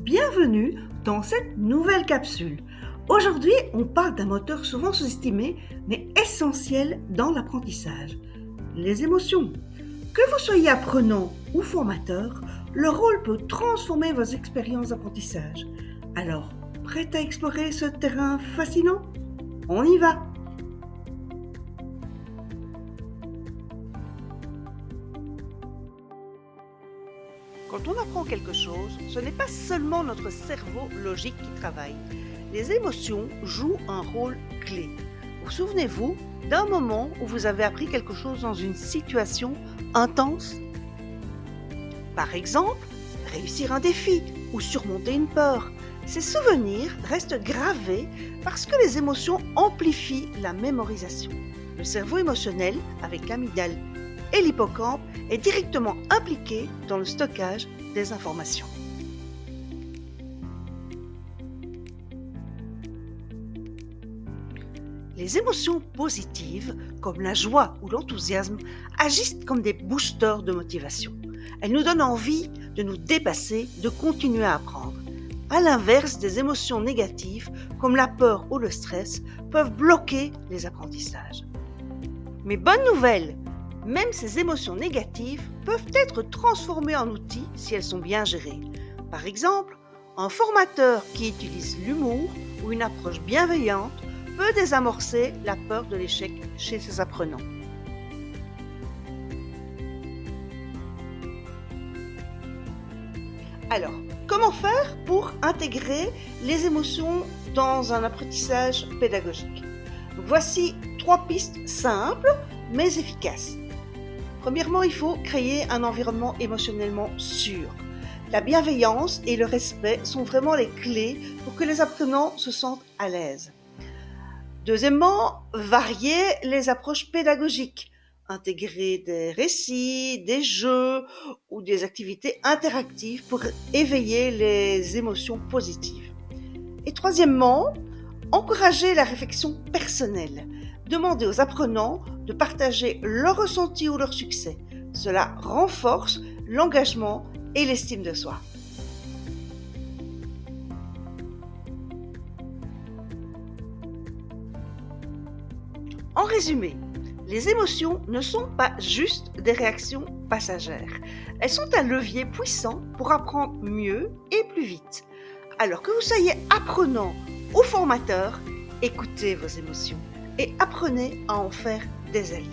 bienvenue dans cette nouvelle capsule. Aujourd'hui, on parle d'un moteur souvent sous-estimé, mais essentiel dans l'apprentissage, les émotions. Que vous soyez apprenant ou formateur, le rôle peut transformer vos expériences d'apprentissage. Alors, prêt à explorer ce terrain fascinant? On y va! Quand on apprend quelque chose, ce n'est pas seulement notre cerveau logique qui travaille. Les émotions jouent un rôle clé. Vous souvenez-vous d'un moment où vous avez appris quelque chose dans une situation intense? Par exemple, réussir un défi ou surmonter une peur. Ces souvenirs restent gravés parce que les émotions amplifient la mémorisation. Le cerveau émotionnel, avec l'amygdale et l'hippocampe, est directement impliqué dans le stockage des informations. Les émotions positives, comme la joie ou l'enthousiasme, agissent comme des boosters de motivation. Elles nous donnent envie de nous dépasser, de continuer à apprendre. À l'inverse, des émotions négatives, comme la peur ou le stress, peuvent bloquer les apprentissages. Mais bonne nouvelle! Même ces émotions négatives peuvent être transformées en outils si elles sont bien gérées. Par exemple, un formateur qui utilise l'humour ou une approche bienveillante peut désamorcer la peur de l'échec chez ses apprenants. Alors, comment faire pour intégrer les émotions dans un apprentissage pédagogique? Voici 3 pistes simples mais efficaces. Premièrement, il faut créer un environnement émotionnellement sûr. La bienveillance et le respect sont vraiment les clés pour que les apprenants se sentent à l'aise. Deuxièmement, varier les approches pédagogiques. Intégrer des récits, des jeux ou des activités interactives pour éveiller les émotions positives. Et troisièmement, encourager la réflexion personnelle. Demandez aux apprenants de partager leurs ressentis ou leurs succès. Cela renforce l'engagement et l'estime de soi. En résumé, les émotions ne sont pas juste des réactions passagères. Elles sont un levier puissant pour apprendre mieux et plus vite. Alors que vous soyez apprenant ou formateur, écoutez vos émotions et apprenez à en faire des alliés.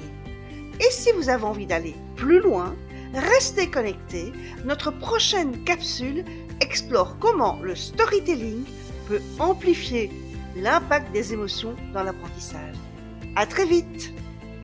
Et si vous avez envie d'aller plus loin, restez connectés. Notre prochaine capsule explore comment le storytelling peut amplifier l'impact des émotions dans l'apprentissage. À très vite!